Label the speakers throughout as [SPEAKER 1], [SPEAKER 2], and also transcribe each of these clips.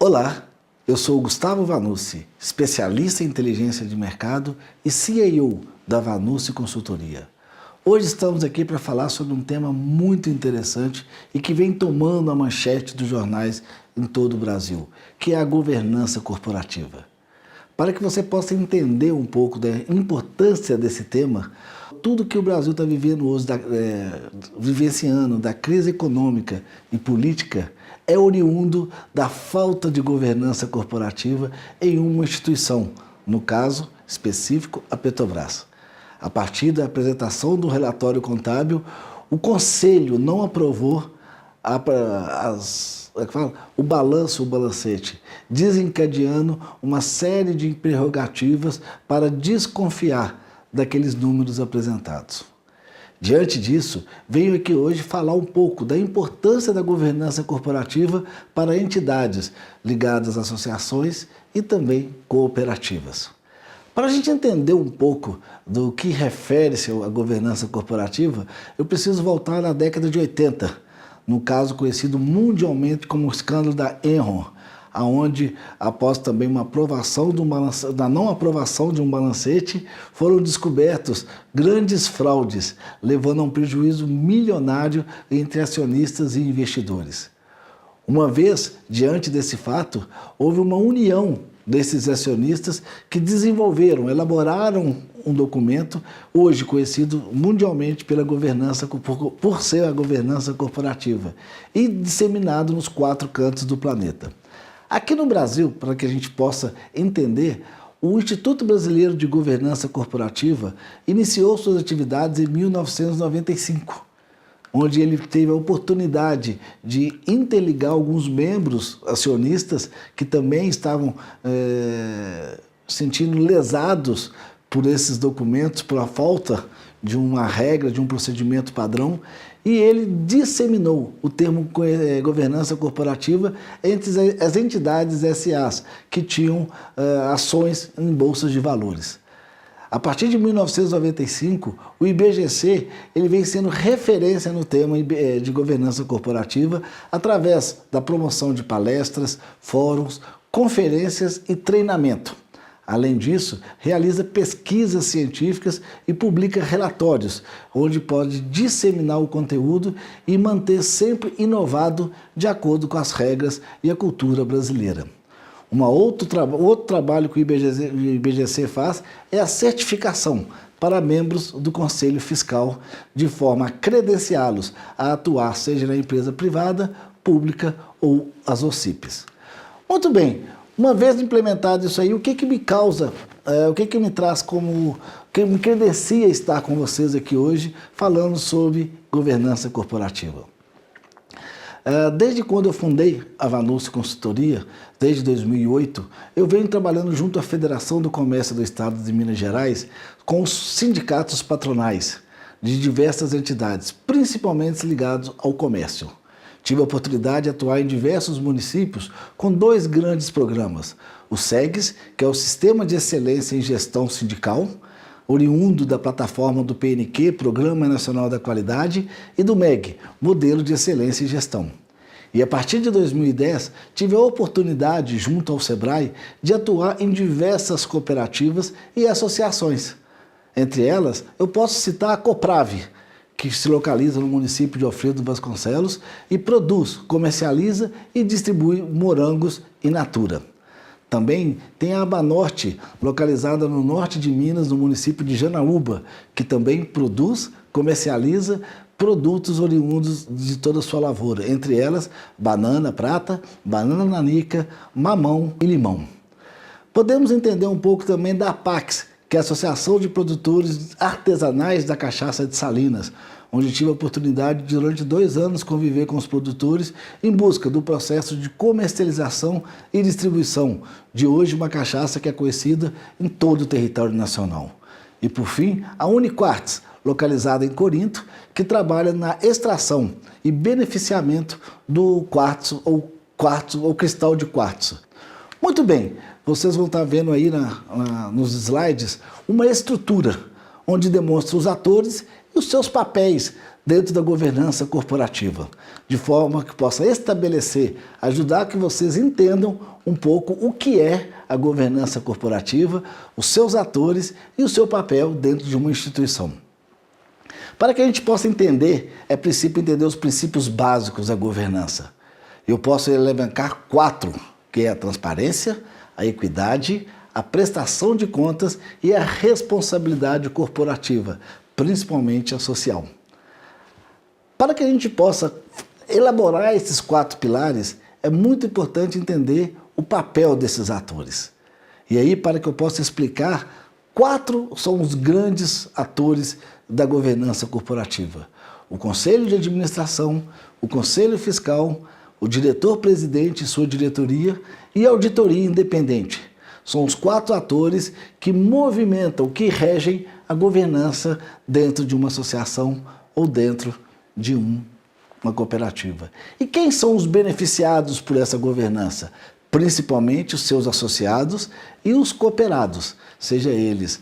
[SPEAKER 1] Olá, eu sou o Gustavo Vanucci, especialista em inteligência de mercado e CEO da Vanucci Consultoria. Hoje estamos aqui para falar sobre um tema muito interessante e que vem tomando a manchete dos jornais em todo o Brasil, que é a governança corporativa. Para que você possa entender um pouco da importância desse tema, tudo que o Brasil está vivendo hoje, vivenciando da crise econômica e política, é oriundo da falta de governança corporativa em uma instituição, no caso específico, a Petrobras. A partir da apresentação do relatório contábil, o Conselho não aprovou o balancete, desencadeando uma série de prerrogativas para desconfiar daqueles números apresentados. Diante disso, venho aqui hoje falar um pouco da importância da governança corporativa para entidades ligadas a associações e também cooperativas. Para a gente entender um pouco do que refere-se à governança corporativa, eu preciso voltar na década de 80, no caso conhecido mundialmente como o escândalo da Enron, onde, após também uma aprovação da não aprovação de um balancete, foram descobertos grandes fraudes, levando a um prejuízo milionário entre acionistas e investidores. Uma vez, diante desse fato, houve uma união desses acionistas que elaboraram um documento, hoje conhecido mundialmente pela governança, por ser a governança corporativa, e disseminado nos 4 cantos do planeta. Aqui no Brasil, para que a gente possa entender, o Instituto Brasileiro de Governança Corporativa iniciou suas atividades em 1995, onde ele teve a oportunidade de interligar alguns membros acionistas que também estavam sentindo lesados por esses documentos, por a falta de uma regra, de um procedimento padrão, e ele disseminou o termo governança corporativa entre as entidades SAs que tinham ações em bolsas de valores. A partir de 1995, o IBGC ele vem sendo referência no tema de governança corporativa através da promoção de palestras, fóruns, conferências e treinamento. Além disso, realiza pesquisas científicas e publica relatórios, onde pode disseminar o conteúdo e manter sempre inovado de acordo com as regras e a cultura brasileira. Outro trabalho que o IBGC faz é a certificação para membros do Conselho Fiscal, de forma a credenciá-los a atuar, seja na empresa privada, pública ou as OCIPs. Muito bem. Uma vez implementado isso aí, o que me causa, o que me traz como, que me credencia estar com vocês aqui hoje falando sobre governança corporativa? Desde quando eu fundei a Vanucci Consultoria, desde 2008, eu venho trabalhando junto à Federação do Comércio do Estado de Minas Gerais com os sindicatos patronais de diversas entidades, principalmente ligados ao comércio. Tive a oportunidade de atuar em diversos municípios com 2 grandes programas. O SEGS, que é o Sistema de Excelência em Gestão Sindical, oriundo da plataforma do PNQ, Programa Nacional da Qualidade, e do MEG, Modelo de Excelência em Gestão. E a partir de 2010, tive a oportunidade, junto ao SEBRAE, de atuar em diversas cooperativas e associações. Entre elas, eu posso citar a Coprave, que se localiza no município de Alfredo Vasconcelos e produz, comercializa e distribui morangos in natura. Também tem a Abanorte, localizada no norte de Minas, no município de Janaúba, que também produz, comercializa produtos oriundos de toda a sua lavoura, entre elas banana prata, banana nanica, mamão e limão. Podemos entender um pouco também da APAX, que é a Associação de Produtores Artesanais da Cachaça de Salinas, onde tive a oportunidade de, durante 2 anos, conviver com os produtores em busca do processo de comercialização e distribuição de hoje uma cachaça que é conhecida em todo o território nacional. E, por fim, a Uniquartz, localizada em Corinto, que trabalha na extração e beneficiamento do quartzo ou cristal de quartzo. Muito bem, vocês vão estar vendo aí nos slides uma estrutura onde demonstra os atores e os seus papéis dentro da governança corporativa, de forma que possa estabelecer, ajudar que vocês entendam um pouco o que é a governança corporativa, os seus atores e o seu papel dentro de uma instituição. Para que a gente possa entender, é preciso entender os princípios básicos da governança. Eu posso elencar 4, que é a transparência, a equidade, a prestação de contas e a responsabilidade corporativa, principalmente a social. Para que a gente possa elaborar esses 4 pilares, é muito importante entender o papel desses atores. E aí, para que eu possa explicar, 4 são os grandes atores da governança corporativa: o Conselho de Administração, o Conselho Fiscal, o diretor-presidente e sua diretoria e a auditoria independente. São os 4 atores que movimentam, que regem a governança dentro de uma associação ou dentro de uma cooperativa. E quem são os beneficiados por essa governança? Principalmente os seus associados e os cooperados, seja eles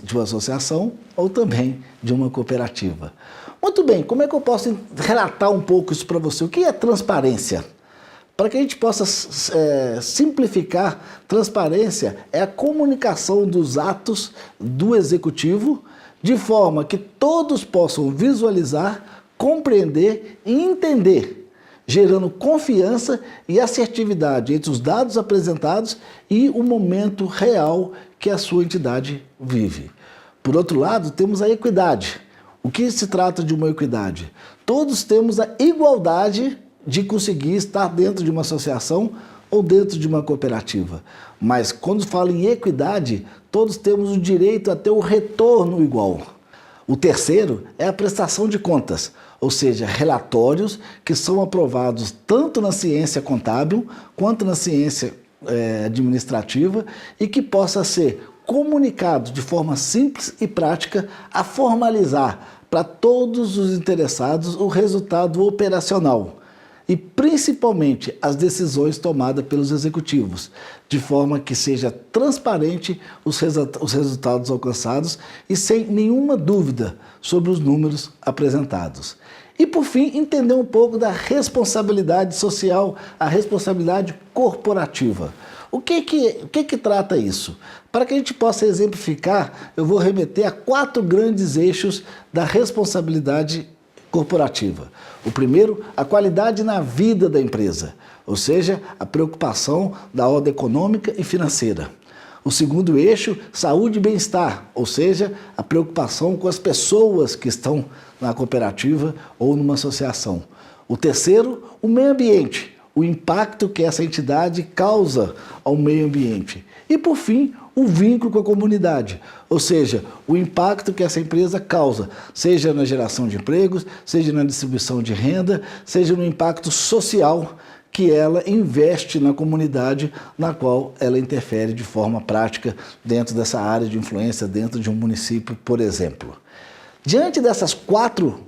[SPEAKER 1] de uma associação ou também de uma cooperativa. Muito bem, como é que eu posso relatar um pouco isso para você? O que é transparência? Para que a gente possa simplificar, transparência é a comunicação dos atos do executivo de forma que todos possam visualizar, compreender e entender, gerando confiança e assertividade entre os dados apresentados e o momento real que a sua entidade vive. Por outro lado, temos a equidade. O que se trata de uma equidade? Todos temos a igualdade de conseguir estar dentro de uma associação ou dentro de uma cooperativa. Mas quando falo em equidade, todos temos o direito a ter o retorno igual. O terceiro é a prestação de contas, ou seja, relatórios que são aprovados tanto na ciência contábil quanto na ciência administrativa e que possa ser comunicado de forma simples e prática a formalizar para todos os interessados o resultado operacional e principalmente as decisões tomadas pelos executivos, de forma que seja transparente os resultados alcançados e sem nenhuma dúvida sobre os números apresentados. E, por fim, entender um pouco da responsabilidade social, a responsabilidade corporativa. O que trata isso? Para que a gente possa exemplificar, eu vou remeter a 4 grandes eixos da responsabilidade corporativa. O primeiro, a qualidade na vida da empresa, ou seja, a preocupação da ordem econômica e financeira. O segundo eixo, saúde e bem-estar, ou seja, a preocupação com as pessoas que estão na cooperativa ou numa associação. O terceiro, o meio ambiente, o impacto que essa entidade causa ao meio ambiente. E, por fim, o vínculo com a comunidade, ou seja, o impacto que essa empresa causa, seja na geração de empregos, seja na distribuição de renda, seja no impacto social que ela investe na comunidade na qual ela interfere de forma prática dentro dessa área de influência, dentro de um município, por exemplo. Diante desses 4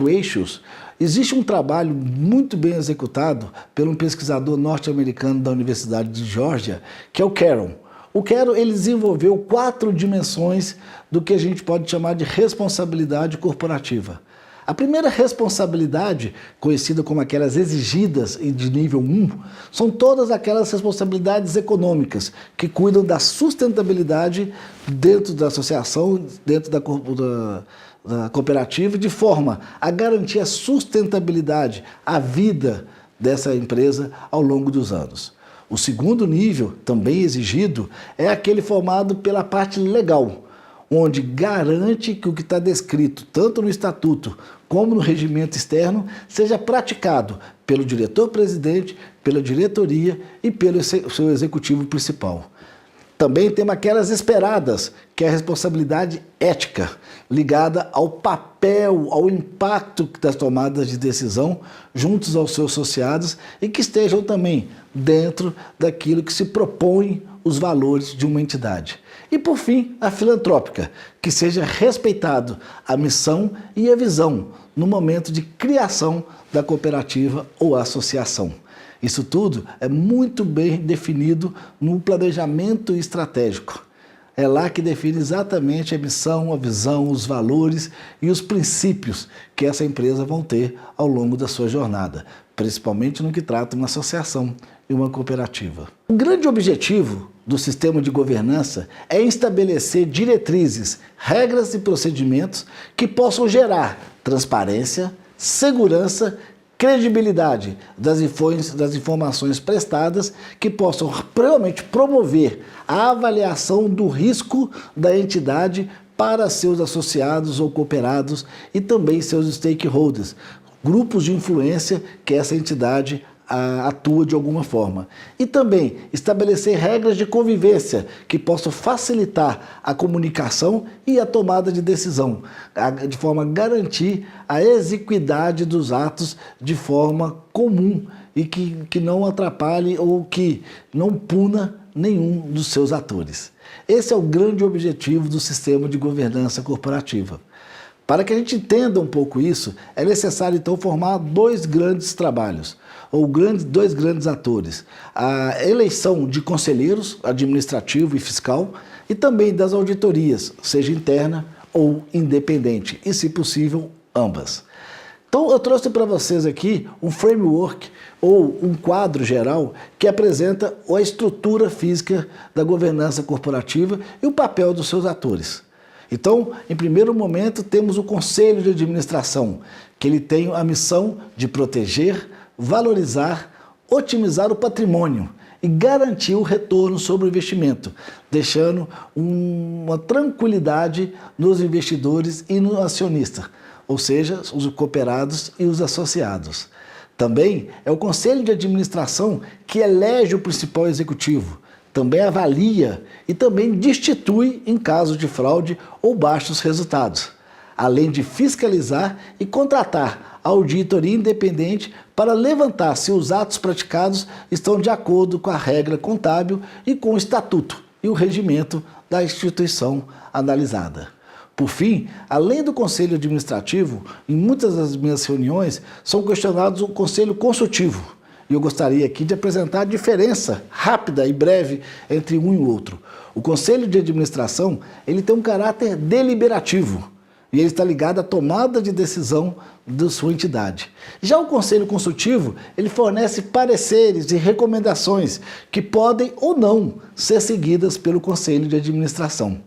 [SPEAKER 1] eixos, existe um trabalho muito bem executado por um pesquisador norte-americano da Universidade de Geórgia, que é o Caron. O Caron ele desenvolveu 4 dimensões do que a gente pode chamar de responsabilidade corporativa. A primeira responsabilidade, conhecida como aquelas exigidas de nível 1, são todas aquelas responsabilidades econômicas que cuidam da sustentabilidade dentro da associação, dentro da cooperativa, de forma a garantir a sustentabilidade, a vida dessa empresa ao longo dos anos. O segundo nível, também exigido, é aquele formado pela parte legal, onde garante que o que está descrito tanto no estatuto como no regimento externo seja praticado pelo diretor-presidente, pela diretoria e pelo seu executivo principal. Também temos aquelas esperadas, que é a responsabilidade ética, ligada ao papel, ao impacto das tomadas de decisão juntos aos seus associados e que estejam também dentro daquilo que se propõe os valores de uma entidade. E, por fim, a filantrópica, que seja respeitado a missão e a visão no momento de criação da cooperativa ou associação. Isso tudo é muito bem definido no planejamento estratégico. É lá que define exatamente a missão, a visão, os valores e os princípios que essa empresa vão ter ao longo da sua jornada, principalmente no que trata uma associação e uma cooperativa. O grande objetivo do sistema de governança é estabelecer diretrizes, regras e procedimentos que possam gerar transparência, segurança, credibilidade das informações prestadas, que possam realmente promover a avaliação do risco da entidade para seus associados ou cooperados e também seus stakeholders, grupos de influência que essa entidade atua de alguma forma. E também estabelecer regras de convivência que possam facilitar a comunicação e a tomada de decisão, de forma a garantir a exequidade dos atos de forma comum e que não atrapalhe ou que não puna nenhum dos seus atores. Esse é o grande objetivo do sistema de governança corporativa. Para que a gente entenda um pouco isso, é necessário então formar dois grandes trabalhos, ou dois grandes atores. A eleição de conselheiros, administrativo e fiscal, e também das auditorias, seja interna ou independente, e se possível, ambas. Então eu trouxe para vocês aqui um framework, ou um quadro geral, que apresenta a estrutura física da governança corporativa e o papel dos seus atores. Então, em primeiro momento, temos o Conselho de Administração, que ele tem a missão de proteger, valorizar, otimizar o patrimônio e garantir o retorno sobre o investimento, deixando uma tranquilidade nos investidores e no acionista, ou seja, os cooperados e os associados. Também é o Conselho de Administração que elege o principal executivo, também avalia e também destitui em caso de fraude ou baixos resultados, além de fiscalizar e contratar a auditoria independente para levantar se os atos praticados estão de acordo com a regra contábil e com o estatuto e o regimento da instituição analisada. Por fim, além do Conselho Administrativo, em muitas das minhas reuniões são questionados o Conselho Consultivo. E eu gostaria aqui de apresentar a diferença rápida e breve entre um e o outro. O Conselho de Administração, ele tem um caráter deliberativo e ele está ligado à tomada de decisão da sua entidade. Já o Conselho Consultivo, ele fornece pareceres e recomendações que podem ou não ser seguidas pelo Conselho de Administração.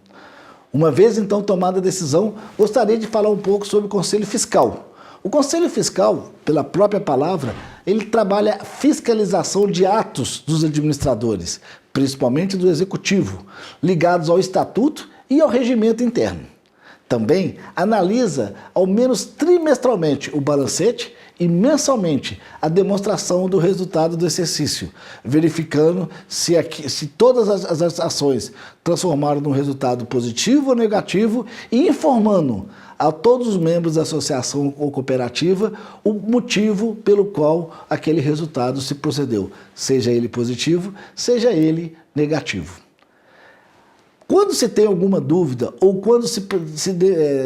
[SPEAKER 1] Uma vez então tomada a decisão, gostaria de falar um pouco sobre o Conselho Fiscal. O Conselho Fiscal, pela própria palavra, ele trabalha a fiscalização de atos dos administradores, principalmente do executivo, ligados ao estatuto e ao regimento interno. Também analisa, ao menos trimestralmente, o balancete e mensalmente a demonstração do resultado do exercício, verificando se todas as ações transformaram num resultado positivo ou negativo e informando a todos os membros da associação ou cooperativa o motivo pelo qual aquele resultado se procedeu, seja ele positivo, seja ele negativo. Quando se tem alguma dúvida ou quando se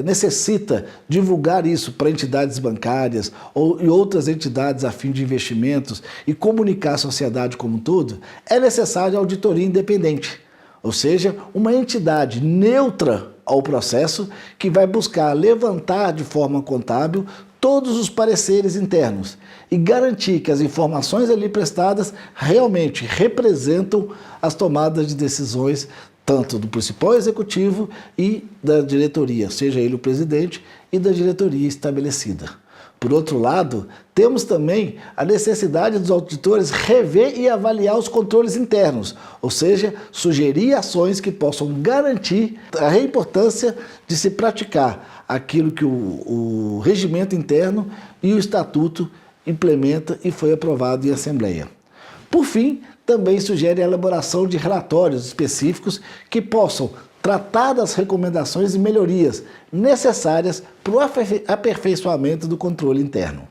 [SPEAKER 1] necessita divulgar isso para entidades bancárias e outras entidades a fim de investimentos e comunicar a sociedade como um todo, é necessária a auditoria independente, ou seja, uma entidade neutra ao processo que vai buscar levantar de forma contábil todos os pareceres internos e garantir que as informações ali prestadas realmente representam as tomadas de decisões tanto do principal executivo e da diretoria, seja ele o presidente, e da diretoria estabelecida. Por outro lado, temos também a necessidade dos auditores rever e avaliar os controles internos, ou seja, sugerir ações que possam garantir a importância de se praticar aquilo que o regimento interno e o estatuto implementa e foi aprovado em assembleia. Por fim, também sugere a elaboração de relatórios específicos que possam tratar das recomendações e melhorias necessárias para o aperfeiçoamento do controle interno.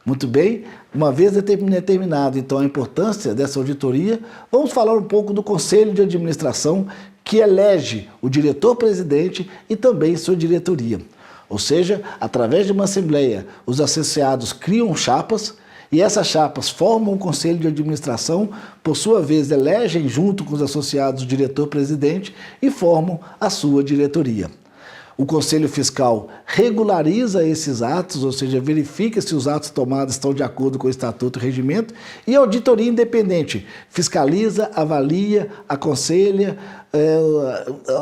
[SPEAKER 1] Muito bem, uma vez determinado então a importância dessa auditoria, vamos falar um pouco do Conselho de Administração que elege o diretor-presidente e também sua diretoria. Ou seja, através de uma assembleia, os associados criam chapas E essas chapas formam um conselho de administração, por sua vez elegem junto com os associados o diretor-presidente e formam a sua diretoria. O Conselho Fiscal regulariza esses atos, ou seja, verifica se os atos tomados estão de acordo com o Estatuto e o Regimento, e a Auditoria Independente fiscaliza, avalia, aconselha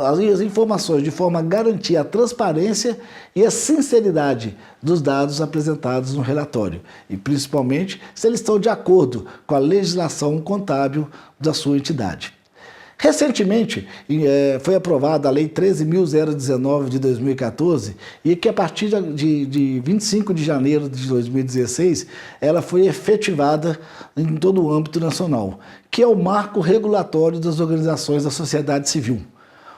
[SPEAKER 1] as informações de forma a garantir a transparência e a sinceridade dos dados apresentados no relatório, e principalmente se eles estão de acordo com a legislação contábil da sua entidade. Recentemente, foi aprovada a Lei 13.019 de 2014 e que a partir de 25 de janeiro de 2016 ela foi efetivada em todo o âmbito nacional, que é o marco regulatório das organizações da sociedade civil.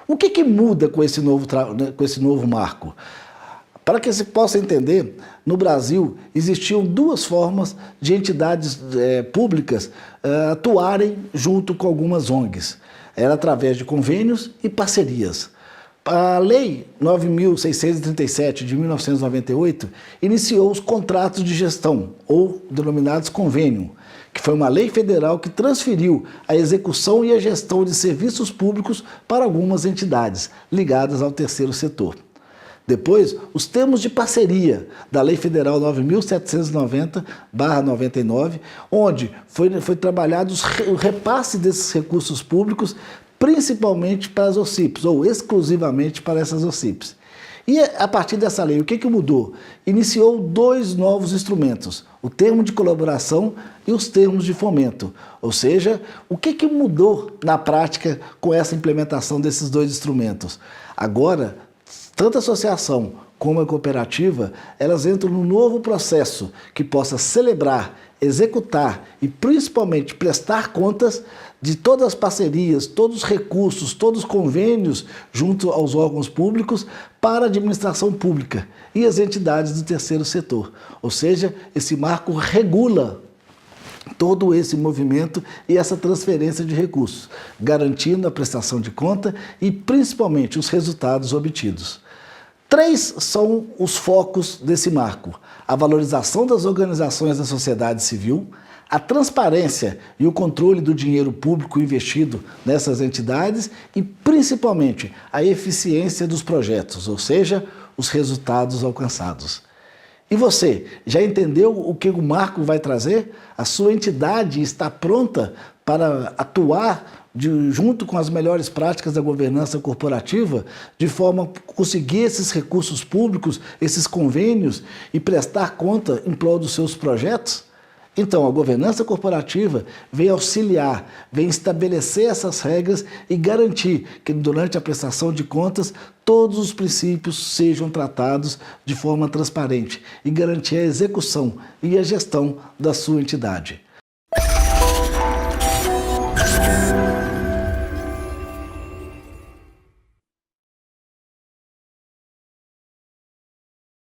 [SPEAKER 1] O que muda com esse novo marco? Para que se possa entender, no Brasil existiam duas formas de entidades públicas atuarem junto com algumas ONGs. Era através de convênios e parcerias. A Lei 9.637 de 1998 iniciou os contratos de gestão, ou denominados convênio, que foi uma lei federal que transferiu a execução e a gestão de serviços públicos para algumas entidades ligadas ao terceiro setor. Depois, os termos de parceria da Lei Federal 9.790/99, onde foi trabalhado o repasse desses recursos públicos, principalmente para as OCIPs, ou exclusivamente para essas OCIPs. E a partir dessa lei, o que mudou? Iniciou dois novos instrumentos, o termo de colaboração e os termos de fomento. Ou seja, o que mudou na prática com essa implementação desses dois instrumentos? Agora, tanto a associação como a cooperativa, elas entram num novo processo que possa celebrar, executar e principalmente prestar contas de todas as parcerias, todos os recursos, todos os convênios junto aos órgãos públicos para a administração pública e as entidades do terceiro setor. Ou seja, esse marco regula todo esse movimento e essa transferência de recursos, garantindo a prestação de conta e principalmente os resultados obtidos. Três são os focos desse marco: a valorização das organizações da sociedade civil, a transparência e o controle do dinheiro público investido nessas entidades e, principalmente, a eficiência dos projetos, ou seja, os resultados alcançados. E você, já entendeu o que o marco vai trazer? A sua entidade está pronta para atuar junto com as melhores práticas da governança corporativa, de forma a conseguir esses recursos públicos, esses convênios e prestar conta em prol dos seus projetos? Então, a governança corporativa vem auxiliar, vem estabelecer essas regras e garantir que durante a prestação de contas todos os princípios sejam tratados de forma transparente e garantir a execução e a gestão da sua entidade.